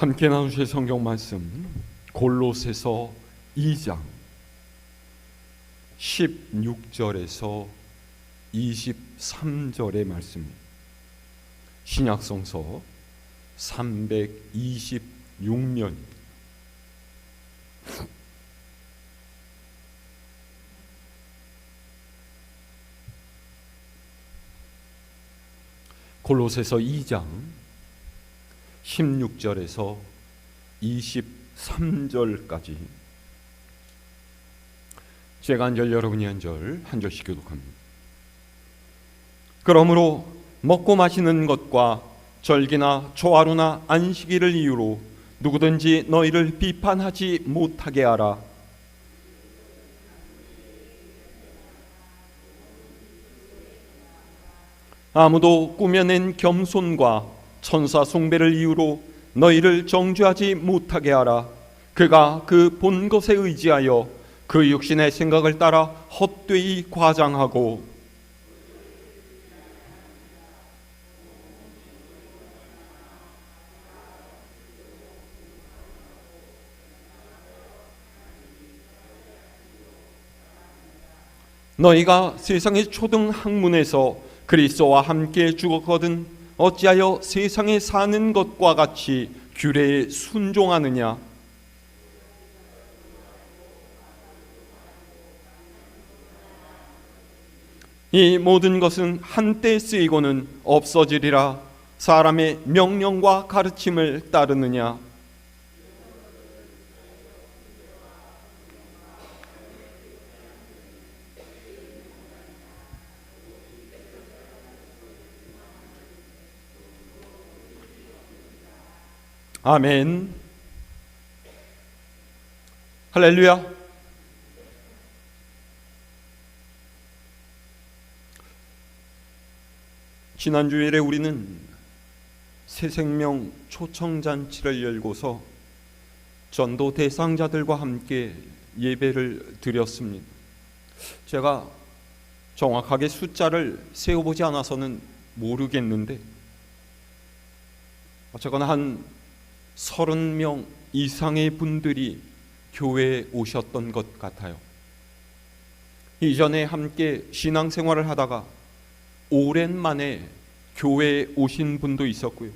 함께 나누실 성경 말씀 골로새서 2장 16절에서 23절의 말씀입니다. 신약성서 326년 골로새서 2장 16절에서 23절까지 제가 한 절 여러분이 한 절 한 절씩 교독합니다. 그러므로 먹고 마시는 것과 절기나 초하루나 안식일을 이유로 누구든지 너희를 비판하지 못하게 하라. 아무도 꾸며낸 겸손과 천사 숭배를 이유로 너희를 정죄하지 못하게 하라. 그가 그 본 것에 의지하여 그 육신의 생각을 따라 헛되이 과장하고 너희가 세상의 초등 학문에서 그리스도와 함께 죽었거든 어찌하여 세상에 사는 것과 같이 규례에 순종하느냐? 이 모든 것은 한때 쓰이고는 없어지리라. 사람의 명령과 가르침을 따르느냐? 아멘. 할렐루야. 지난 주일에 우리는 새생명 초청잔치를 열고서 전도 대상자들과 함께 예배를 드렸습니다. 제가 정확하게 숫자를 세어보지 않아서는 모르겠는데 어쨌거나 한 30명 이상의 분들이 교회에 오셨던 것 같아요. 이전에 함께 신앙생활을 하다가 오랜만에 교회에 오신 분도 있었고요.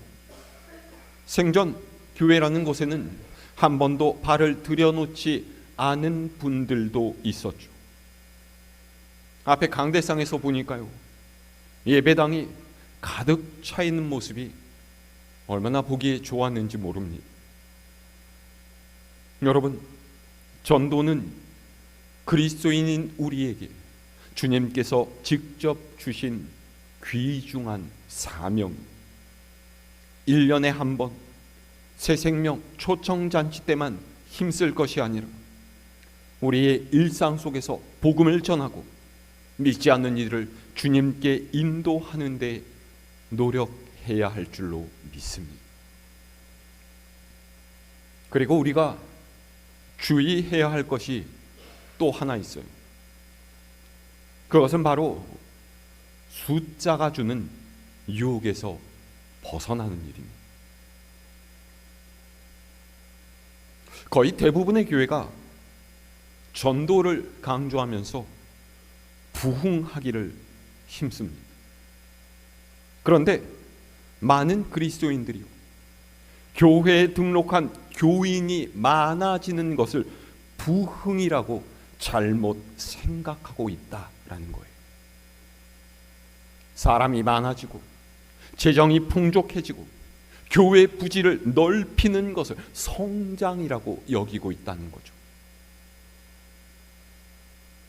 생전 교회라는 곳에는 한 번도 발을 들여놓지 않은 분들도 있었죠. 앞에 강대상에서 보니까요, 예배당이 가득 차 있는 모습이 얼마나 보기 좋았는지 모릅니다. 여러분, 전도는 그리스도인인 우리에게 주님께서 직접 주신 귀중한 사명. 1년에 한 번 새생명 초청잔치 때만 힘쓸 것이 아니라 우리의 일상 속에서 복음을 전하고 믿지 않는 이들을 주님께 인도하는 데 노력해야 할 줄로 믿습니다. 그리고 우리가 주의해야 할 것이 또 하나 있어요. 그것은 바로 숫자가 주는 유혹에서 벗어나는 일입니다. 거의 대부분의 교회가 전도를 강조하면서 부흥하기를 힘씁니다. 그런데 많은 그리스도인들이요, 교회에 등록한 교인이 많아지는 것을 부흥이라고 잘못 생각하고 있다라는 거예요. 사람이 많아지고 재정이 풍족해지고 교회 부지를 넓히는 것을 성장이라고 여기고 있다는 거죠.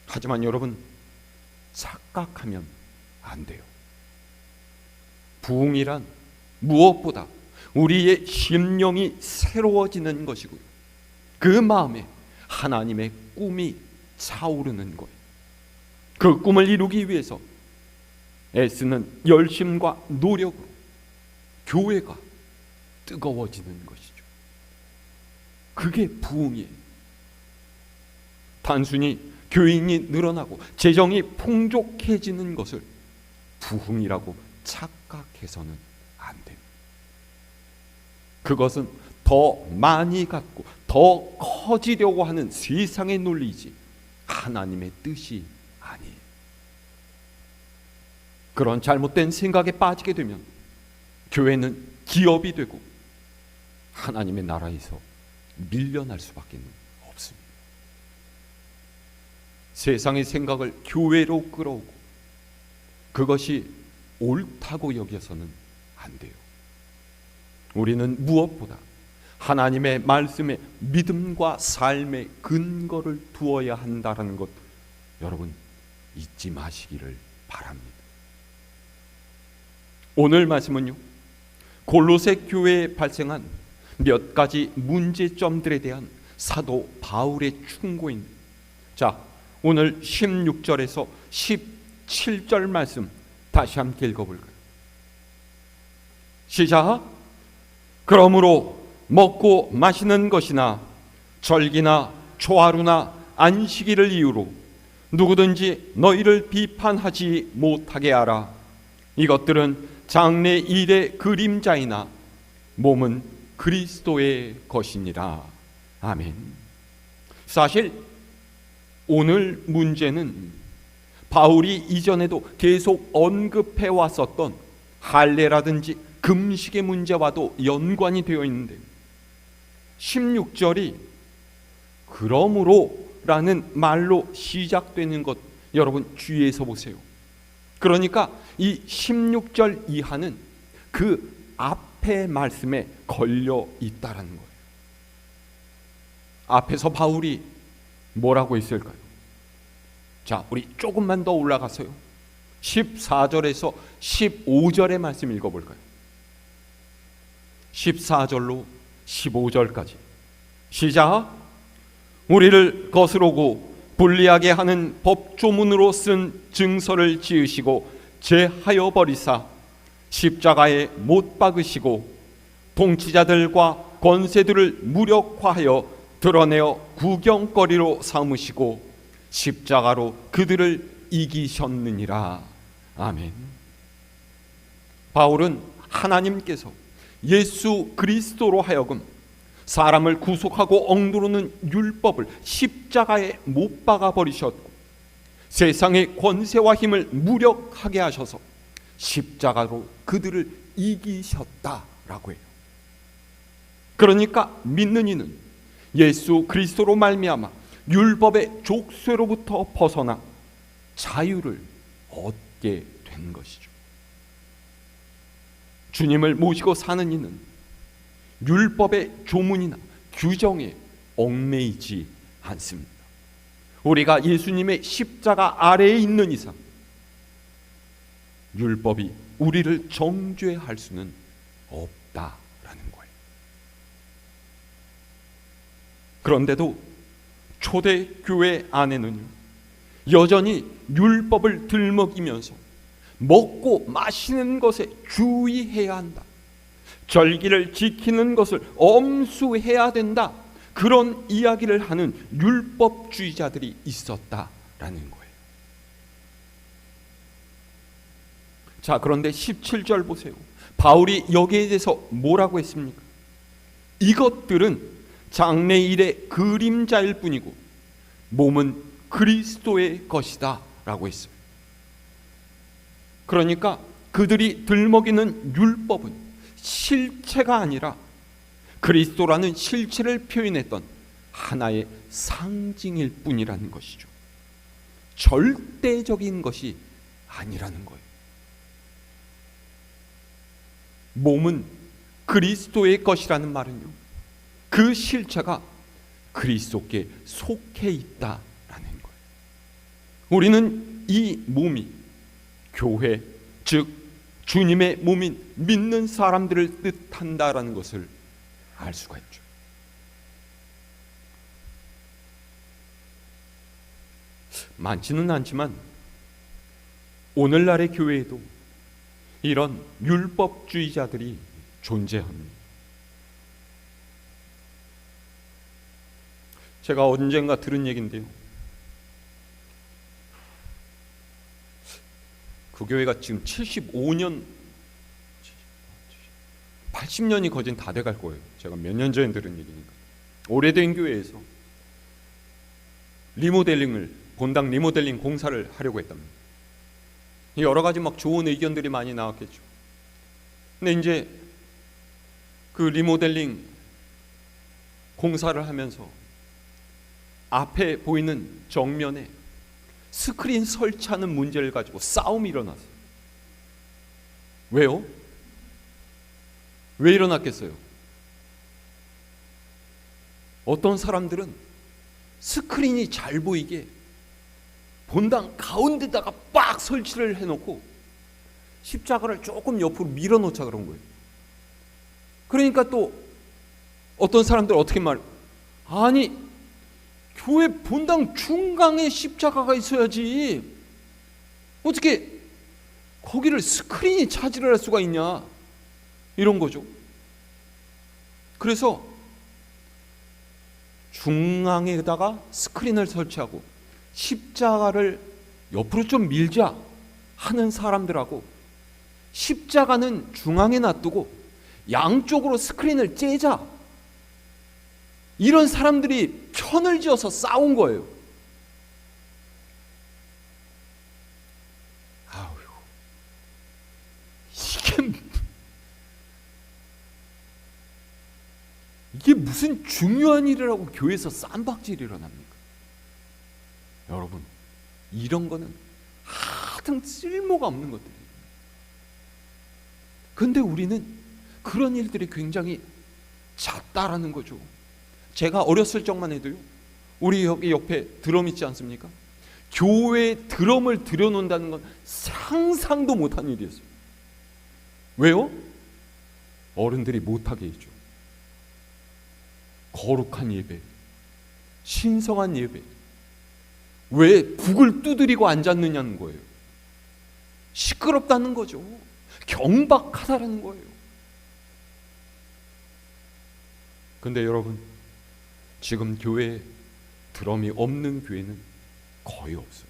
하지만 여러분, 착각하면 안 돼요. 부흥이란 무엇보다 우리의 심령이 새로워지는 것이고요, 그 마음에 하나님의 꿈이 차오르는 거예요. 그 꿈을 이루기 위해서 애쓰는 열심과 노력으로 교회가 뜨거워지는 것이죠. 그게 부흥이에요. 단순히 교인이 늘어나고 재정이 풍족해지는 것을 부흥이라고 착각해서는 안 됩니다. 그것은 더 많이 갖고 더 커지려고 하는 세상의 논리이지 하나님의 뜻이 아니에요. 그런 잘못된 생각에 빠지게 되면 교회는 기업이 되고 하나님의 나라에서 밀려날 수밖에 없습니다. 세상의 생각을 교회로 끌어오고 그것이 옳다고 여겨서는 안 돼요. 우리는 무엇보다 하나님의 말씀에 믿음과 삶의 근거를 두어야 한다는 것 여러분 잊지 마시기를 바랍니다. 오늘 말씀은요, 골로새 교회에 발생한 몇 가지 문제점들에 대한 사도 바울의 충고입니다. 자, 오늘 16절에서 17절 말씀 다시 함께 읽어볼까요? 시작. 그러므로 먹고 마시는 것이나 절기나 초하루나 안식일을 이유로 누구든지 너희를 비판하지 못하게 하라. 이것들은 장래일의 그림자이나 몸은 그리스도의 것이니라. 아멘. 사실 오늘 문제는 바울이 이전에도 계속 언급해 왔었던 할례라든지 금식의 문제와도 연관이 되어 있는데 16절이 그러므로 라는 말로 시작되는 것 여러분 주의해서 보세요. 그러니까 이 16절 이하는 그 앞의 말씀에 걸려 있다라는 거예요. 앞에서 바울이 뭐라고 했을까요? 자, 우리 조금만 더 올라가서요 14절에서 15절의 말씀 읽어볼까요? 14절로 15절까지 시작. 우리를 거스르고 불리하게 하는 법조문으로 쓴 증서를 지으시고 제하여 버리사 십자가에 못 박으시고 통치자들과 권세들을 무력화하여 드러내어 구경거리로 삼으시고 십자가로 그들을 이기셨느니라. 아멘. 바울은 하나님께서 예수 그리스도로 하여금 사람을 구속하고 억누르는 율법을 십자가에 못 박아 버리셨고 세상의 권세와 힘을 무력하게 하셔서 십자가로 그들을 이기셨다라고 해요. 그러니까 믿는 이는 예수 그리스도로 말미암아 율법의 족쇄로부터 벗어나 자유를 얻게 된 것이죠. 주님을 모시고 사는 이는 율법의 조문이나 규정에 얽매이지 않습니다. 우리가 예수님의 십자가 아래에 있는 이상 율법이 우리를 정죄할 수는 없다라는 거예요. 그런데도 초대교회 안에는 여전히 율법을 들먹이면서 먹고 마시는 것에 주의해야 한다, 절기를 지키는 것을 엄수해야 된다, 그런 이야기를 하는 율법주의자들이 있었다라는 거예요. 자, 그런데 17절 보세요. 바울이 여기에 대해서 뭐라고 했습니까? 이것들은 장래일의 그림자일 뿐이고 몸은 그리스도의 것이다 라고 했어요. 그러니까 그들이 들먹이는 율법은 실체가 아니라 그리스도라는 실체를 표현했던 하나의 상징일 뿐이라는 것이죠. 절대적인 것이 아니라는 거예요. 몸은 그리스도의 것이라는 말은요, 그 실체가 그리스도께 속해 있다라는 거예요. 우리는 이 몸이 교회, 즉 주님의 몸인 믿는 사람들을 뜻한다라는 것을 알 수가 있죠. 많지는 않지만 오늘날의 교회에도 이런 율법주의자들이 존재합니다. 제가 언젠가 들은 얘기인데요, 그 교회가 지금 75년 80년이 거진 다 돼갈 거예요. 제가 몇 년 전에 들은 얘기니까. 오래된 교회에서 본당 리모델링 공사를 하려고 했답니다. 여러 가지 막 좋은 의견들이 많이 나왔겠죠. 근데 이제 그 리모델링 공사를 하면서 앞에 보이는 정면에 스크린 설치하는 문제를 가지고 싸움이 일어났어요. 왜요? 왜 일어났겠어요? 어떤 사람들은 스크린이 잘 보이게 본당 가운데다가 빡 설치를 해놓고 십자가를 조금 옆으로 밀어놓자 그런 거예요. 그러니까 또 어떤 사람들 어떻게 말해요? 아니, 교회 본당 중간에 십자가가 있어야지 어떻게 거기를 스크린이 차지를 할 수가 있냐, 이런 거죠. 그래서 중앙에다가 스크린을 설치하고 십자가를 옆으로 좀 밀자 하는 사람들하고, 십자가는 중앙에 놔두고 양쪽으로 스크린을 째자, 이런 사람들이 편을 지어서 싸운 거예요. 아유, 이게 무슨 중요한 일이라고 교회에서 쌈박질이 일어납니까? 여러분, 이런 거는 하등 쓸모가 없는 것들이에요. 근데 우리는 그런 일들이 굉장히 잦다라는 거죠. 제가 어렸을 적만 해도요, 우리 여기 옆에 드럼 있지 않습니까? 교회에 드럼을 들여놓는다는 건 상상도 못한 일이었어요. 왜요? 어른들이 못하게 해줘. 거룩한 예배, 신성한 예배, 왜 북을 두드리고 앉았느냐는 거예요. 시끄럽다는 거죠. 경박하다라는 거예요. 근데 여러분, 지금 교회에 드럼이 없는 교회는 거의 없어요.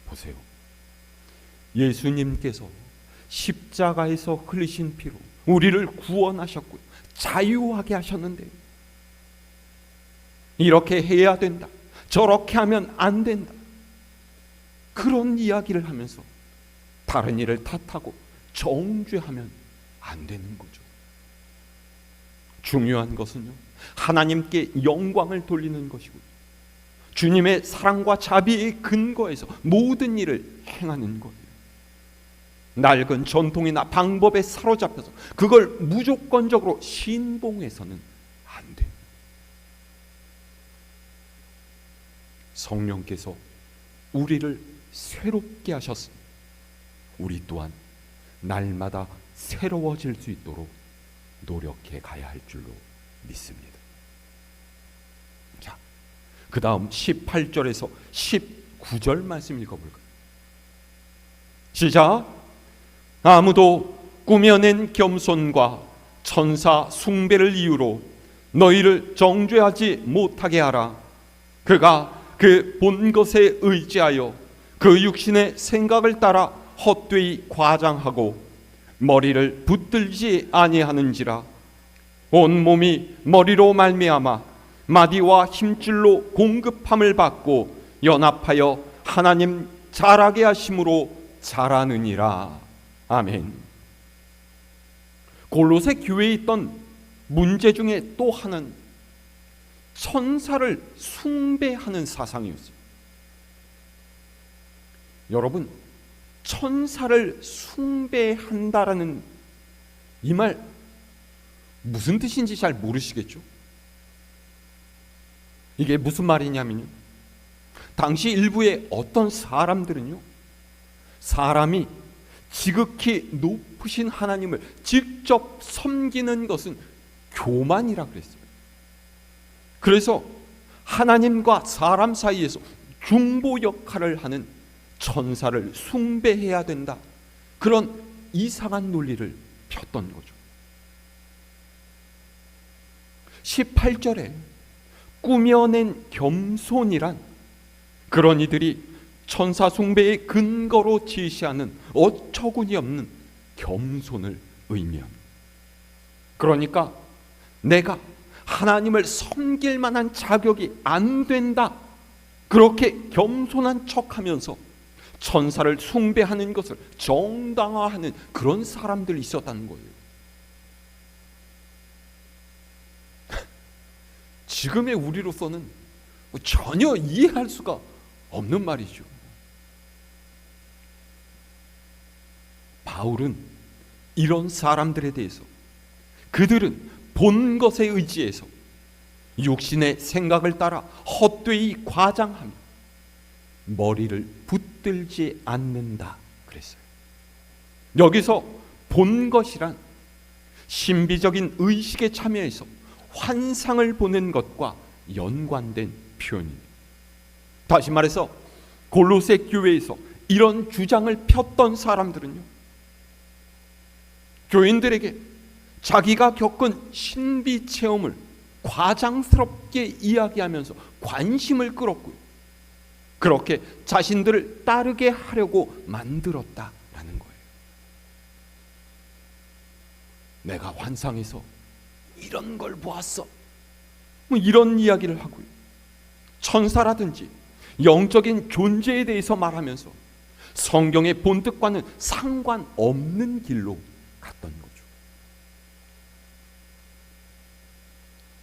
보세요. 예수님께서 십자가에서 흘리신 피로 우리를 구원하셨고요, 자유하게 하셨는데, 이렇게 해야 된다, 저렇게 하면 안 된다, 그런 이야기를 하면서 다른 일을 탓하고 정죄하면 안 되는 거죠. 중요한 것은요, 하나님께 영광을 돌리는 것이고, 주님의 사랑과 자비의 근거에서 모든 일을 행하는 거예요. 낡은 전통이나 방법에 사로잡혀서 그걸 무조건적으로 신봉해서는 안 돼. 성령께서 우리를 새롭게 하셨으니 우리 또한 날마다 새로워질 수 있도록 노력해 가야 할 줄로 믿습니다. 자, 그 다음 18절에서 19절 말씀 읽어볼까요? 시작. 아무도 꾸며낸 겸손과 천사 숭배를 이유로 너희를 정죄하지 못하게 하라. 그가 그 본 것에 의지하여 그 육신의 생각을 따라 헛되이 과장하고 머리를 붙들지 아니하는지라. 온 몸이 머리로 말미암아 마디와 힘줄로 공급함을 받고 연합하여 하나님 잘하게 하심으로 잘하느니라. 아멘. 골로새 교회에 있던 문제 중에 또 하나는 천사를 숭배하는 사상이었어요. 여러분, 천사를 숭배한다라는 이 말 무슨 뜻인지 잘 모르시겠죠? 이게 무슨 말이냐면요, 당시 일부의 어떤 사람들은요, 사람이 지극히 높으신 하나님을 직접 섬기는 것은 교만이라 그랬어요. 그래서 하나님과 사람 사이에서 중보 역할을 하는 천사를 숭배해야 된다, 그런 이상한 논리를 폈던 거죠. 18절에 꾸며낸 겸손이란 그런 이들이 천사 숭배의 근거로 제시하는 어처구니 없는 겸손을 의미합니다. 그러니까 내가 하나님을 섬길 만한 자격이 안 된다, 그렇게 겸손한 척하면서 천사를 숭배하는 것을 정당화하는 그런 사람들이 있었다는 거예요. 지금의 우리로서는 전혀 이해할 수가 없는 말이죠. 바울은 이런 사람들에 대해서 그들은 본 것에 의지해서 육신의 생각을 따라 헛되이 과장하며 머리를 붙들지 않는다 그랬어요. 여기서 본 것이란 신비적인 의식에 참여해서 환상을 보는 것과 연관된 표현입니다. 다시 말해서 골로새 교회에서 이런 주장을 폈던 사람들은요, 교인들에게 자기가 겪은 신비 체험을 과장스럽게 이야기하면서 관심을 끌었고요, 그렇게 자신들을 따르게 하려고 만들었다라는 거예요. 내가 환상에서 이런 걸 보았어, 이런 이야기를 하고요, 천사라든지 영적인 존재에 대해서 말하면서 성경의 본뜻과는 상관없는 길로 갔던 거죠.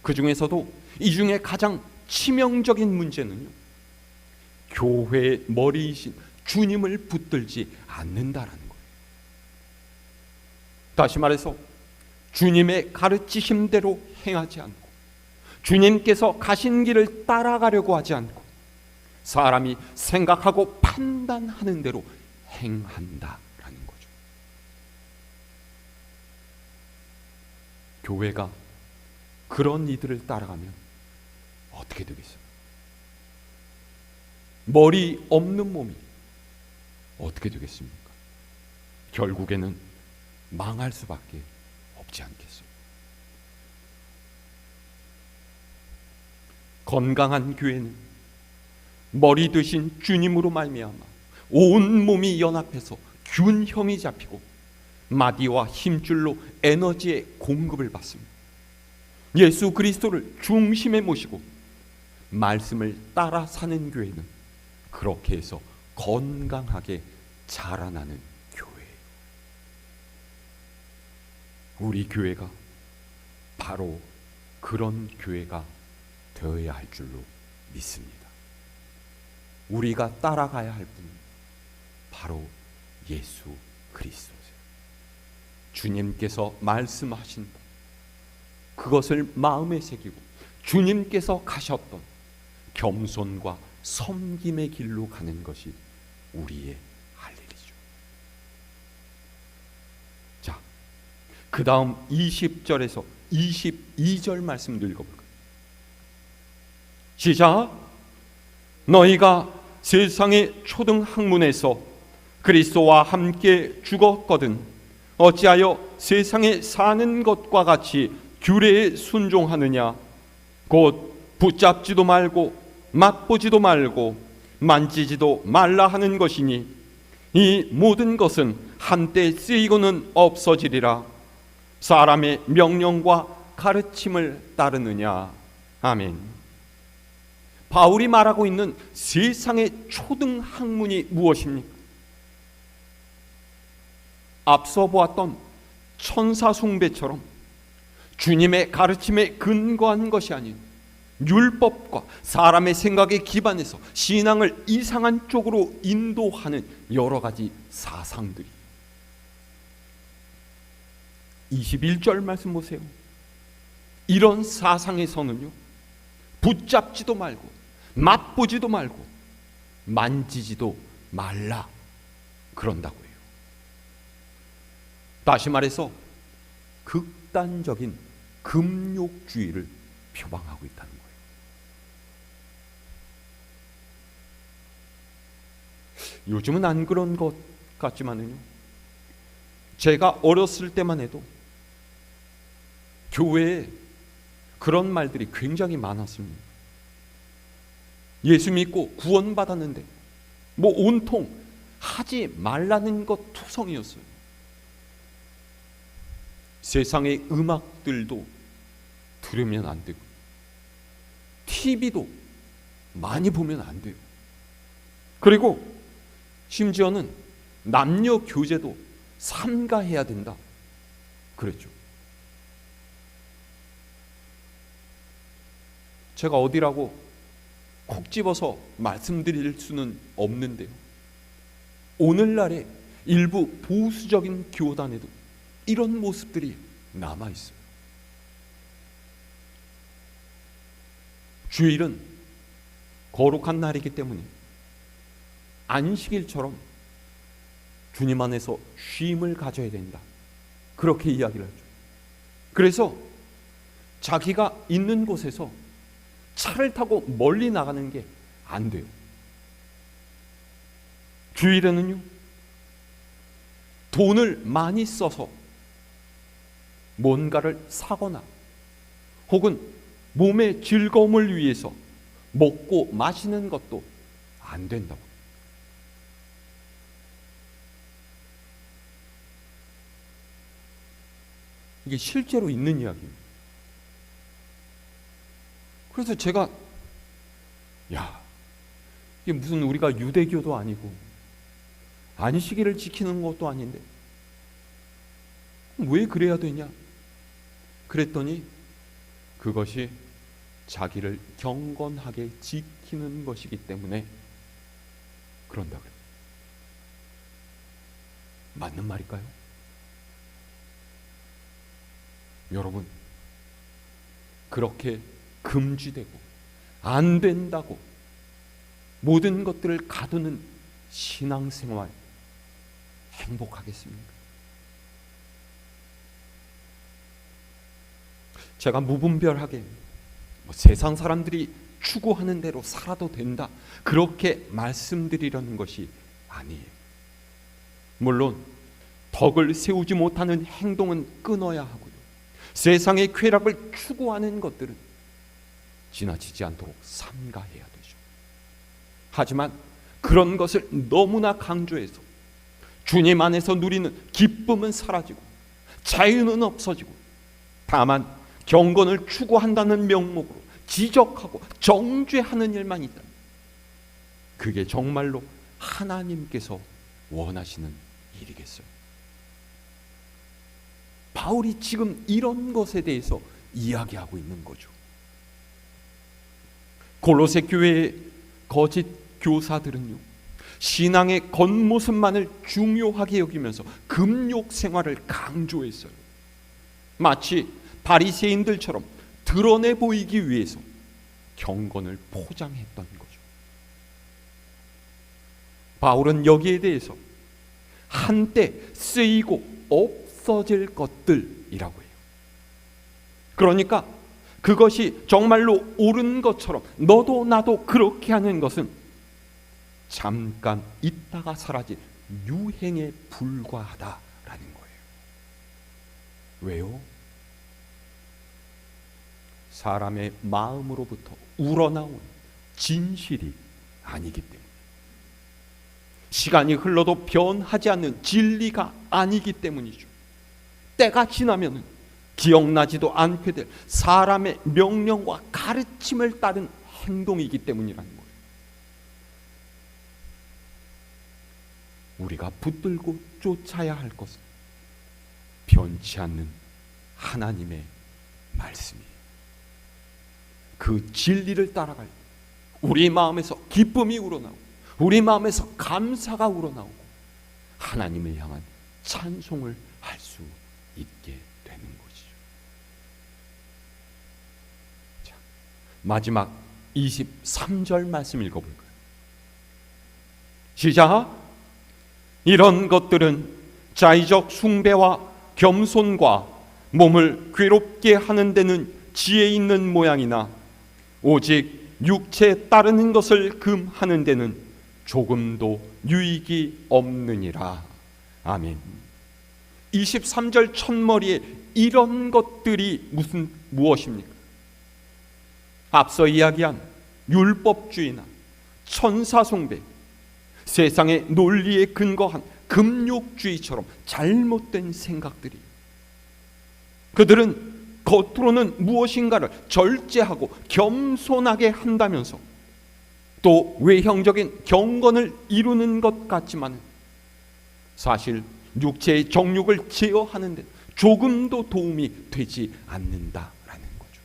그 중에서도 이 중에 가장 치명적인 문제는요, 교회의 머리이신 주님을 붙들지 않는다라는 거예요. 다시 말해서 주님의 가르치심대로 행하지 않고 주님께서 가신 길을 따라가려고 하지 않고 사람이 생각하고 판단하는 대로 행한다라는 거죠. 교회가 그런 이들을 따라가면 어떻게 되겠어요? 머리 없는 몸이 어떻게 되겠습니까? 결국에는 망할 수밖에 없지 않겠어요? 건강한 교회는 머리 되신 주님으로 말미암아 온 몸이 연합해서 균형이 잡히고 마디와 힘줄로 에너지의 공급을 받습니다. 예수 그리스도를 중심에 모시고 말씀을 따라 사는 교회는 그렇게 해서 건강하게 자라나는 교회예요. 우리 교회가 바로 그런 교회가 되어야 할 줄로 믿습니다. 우리가 따라가야 할 분은 바로 예수 그리스도세요. 주님께서 말씀하신 것, 그것을 마음에 새기고 주님께서 가셨던 겸손과 섬김의 길로 가는 것이 우리의 할 일이죠. 자, 그 다음 20절에서 22절 말씀을 읽어볼까요? 시작. 너희가 세상의 초등 학문에서 그리스도와 함께 죽었거든 어찌하여 세상에 사는 것과 같이 규례에 순종하느냐? 곧 붙잡지도 말고 맛보지도 말고 만지지도 말라 하는 것이니 이 모든 것은 한때 쓰이고는 없어지리라. 사람의 명령과 가르침을 따르느냐? 아멘. 바울이 말하고 있는 세상의 초등 학문이 무엇입니까? 앞서 보았던 천사 숭배처럼 주님의 가르침에 근거한 것이 아닌 율법과 사람의 생각에 기반해서 신앙을 이상한 쪽으로 인도하는 여러 가지 사상들이. 21절 말씀 보세요. 이런 사상에서는요, 붙잡지도 말고 맛보지도 말고 만지지도 말라 그런다고 해요. 다시 말해서 극단적인 금욕주의를 표방하고 있다는 거예요. 요즘은 안 그런 것 같지만요, 제가 어렸을 때만 해도 교회에 그런 말들이 굉장히 많았습니다. 예수 믿고 구원받았는데 온통 하지 말라는 것 투성이었어요. 세상의 음악들도 들으면 안 되고, TV도 많이 보면 안 돼요. 그리고 심지어는 남녀 교제도 삼가해야 된다 그랬죠. 제가 어디라고 콕 집어서 말씀드릴 수는 없는데요, 오늘날의 일부 보수적인 교단에도 이런 모습들이 남아있어요. 주일은 거룩한 날이기 때문에 안식일처럼 주님 안에서 쉼을 가져야 된다, 그렇게 이야기를 하죠. 그래서 자기가 있는 곳에서 차를 타고 멀리 나가는 게 안 돼요. 주일에는요, 돈을 많이 써서 뭔가를 사거나 혹은 몸의 즐거움을 위해서 먹고 마시는 것도 안 된다고. 이게 실제로 있는 이야기입니다. 그래서 제가 이게 무슨 우리가 유대교도 아니고 안식일을 지키는 것도 아닌데 왜 그래야 되냐 그랬더니 그것이 자기를 경건하게 지키는 것이기 때문에 그런다 그래요. 맞는 말일까요? 여러분, 그렇게 금지되고 안 된다고 모든 것들을 가두는 신앙생활 행복하겠습니까? 제가 무분별하게 세상 사람들이 추구하는 대로 살아도 된다, 그렇게 말씀드리려는 것이 아니에요. 물론 덕을 세우지 못하는 행동은 끊어야 하고요, 세상의 쾌락을 추구하는 것들은 지나치지 않도록 삼가해야 되죠. 하지만 그런 것을 너무나 강조해서 주님 안에서 누리는 기쁨은 사라지고 자유는 없어지고 다만 경건을 추구한다는 명목으로 지적하고 정죄하는 일만 있다, 그게 정말로 하나님께서 원하시는 일이겠어요? 바울이 지금 이런 것에 대해서 이야기하고 있는 거죠. 골로새 교회의 거짓 교사들은요, 신앙의 겉모습만을 중요하게 여기면서 금욕 생활을 강조했어요. 마치 바리새인들처럼 드러내 보이기 위해서 경건을 포장했던 거죠. 바울은 여기에 대해서 한때 쓰이고 없어질 것들이라고 해요. 그러니까 그것이 정말로 옳은 것처럼 너도 나도 그렇게 하는 것은 잠깐 있다가 사라질 유행에 불과하다라는 거예요. 왜요? 사람의 마음으로부터 우러나온 진실이 아니기 때문에, 시간이 흘러도 변하지 않는 진리가 아니기 때문이죠. 때가 지나면 기억나지도 않게 될 사람의 명령과 가르침을 따른 행동이기 때문이라는 거예요. 우리가 붙들고 쫓아야 할 것은 변치 않는 하나님의 말씀이에요. 그 진리를 따라갈 때 우리 마음에서 기쁨이 우러나오고 우리 마음에서 감사가 우러나오고 하나님을 향한 찬송을 할 수 있게 되는 것이죠. 자, 마지막 23절 말씀 읽어볼까요? 시작. 이런 것들은 자의적 숭배와 겸손과 몸을 괴롭게 하는 데는 지혜 있는 모양이나 오직 육체에 따르는 것을 금하는 데는 조금도 유익이 없느니라. 아멘. 23절 첫머리에 이런 것들이 무엇입니까? 앞서 이야기한 율법주의나 천사숭배, 세상의 논리에 근거한 금욕주의처럼 잘못된 생각들이, 그들은 겉으로는 무엇인가를 절제하고 겸손하게 한다면서 또 외형적인 경건을 이루는 것 같지만 사실 육체의 정욕을 제어하는 데 조금도 도움이 되지 않는다라는 거죠.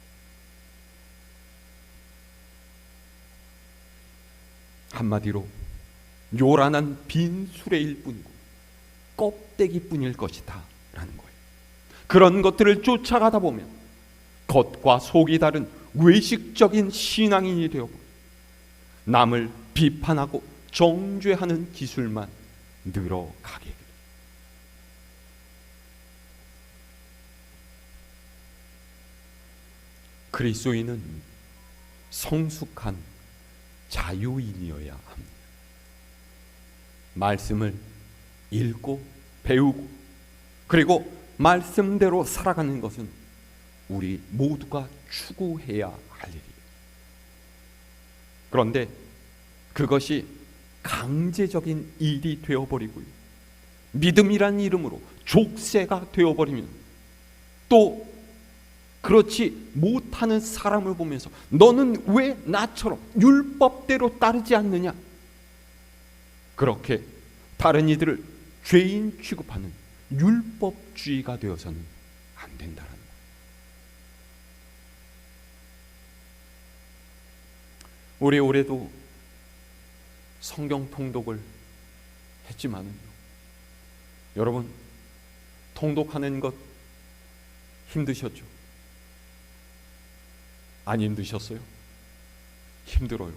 한마디로 요란한 빈 수레일 뿐이고 껍데기뿐일 것이다 라는 거예요. 그런 것들을 쫓아가다 보면 겉과 속이 다른 외식적인 신앙인이 되어버려요. 남을 비판하고 정죄하는 기술만 늘어가게 돼요. 그리스도인은 성숙한 자유인이어야 합니다. 말씀을 읽고 배우고 그리고 말씀대로 살아가는 것은 우리 모두가 추구해야 할 일이에요. 그런데 그것이 강제적인 일이 되어버리고요, 믿음이란 이름으로 족쇄가 되어버리면 또 그렇지 못하는 사람을 보면서 너는 왜 나처럼 율법대로 따르지 않느냐, 그렇게 다른 이들을 죄인 취급하는 율법주의가 되어서는 안 된다는 거예요. 우리 올해도 성경 통독을 했지만은 여러분, 통독하는 것 힘드셨죠? 안 힘드셨어요? 힘들어요.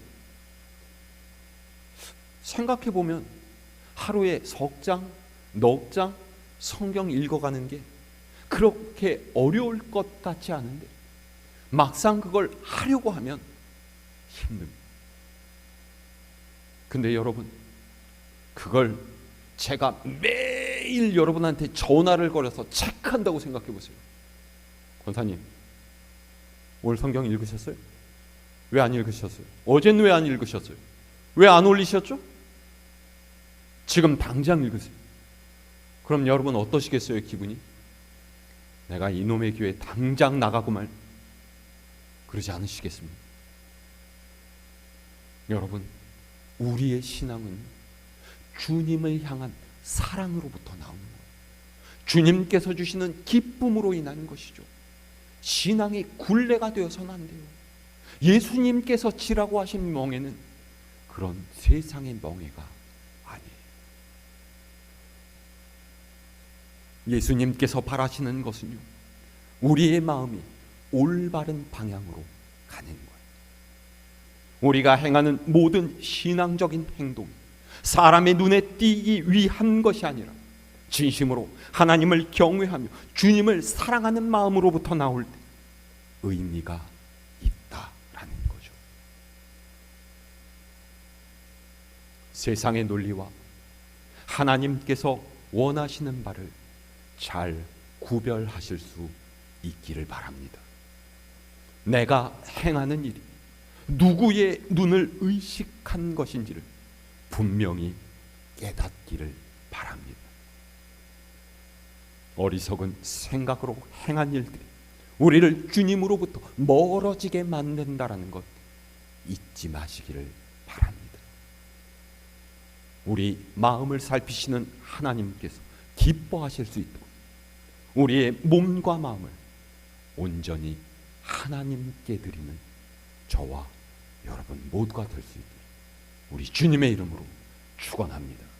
생각해보면 하루에 석 장, 넉 장 성경 읽어가는 게 그렇게 어려울 것 같지 않은데 막상 그걸 하려고 하면 힘듭니다. 근데 여러분, 그걸 제가 매일 여러분한테 전화를 걸어서 체크한다고 생각해 보세요. 권사님, 오늘 성경 읽으셨어요? 왜 안 읽으셨어요? 어제는 왜 안 읽으셨어요? 왜 안 올리셨죠? 지금 당장 읽으세요. 그럼 여러분 어떠시겠어요, 기분이? 내가 이놈의 교회 당장 나가고 말, 그러지 않으시겠습니까? 여러분, 우리의 신앙은 주님을 향한 사랑으로부터 나오는 거예요. 주님께서 주시는 기쁨으로 인한 것이죠. 신앙이 굴레가 되어서는 안 돼요. 예수님께서 지라고 하신 멍에는 그런 세상의 멍에가 아니에요. 예수님께서 바라시는 것은요, 우리의 마음이 올바른 방향으로 가는 거예요. 우리가 행하는 모든 신앙적인 행동이 사람의 눈에 띄기 위한 것이 아니라 진심으로 하나님을 경외하며 주님을 사랑하는 마음으로부터 나올 때 의미가 있다라는 거죠. 세상의 논리와 하나님께서 원하시는 바를 잘 구별하실 수 있기를 바랍니다. 내가 행하는 일이 누구의 눈을 의식한 것인지를 분명히 깨닫기를 바랍니다. 어리석은 생각으로 행한 일들이 우리를 주님으로부터 멀어지게 만든다라는 것 잊지 마시기를 바랍니다. 우리 마음을 살피시는 하나님께서 기뻐하실 수 있도록 우리의 몸과 마음을 온전히 하나님께 드리는 저와 여러분 모두가 될 수 있도록 우리 주님의 이름으로 축원합니다.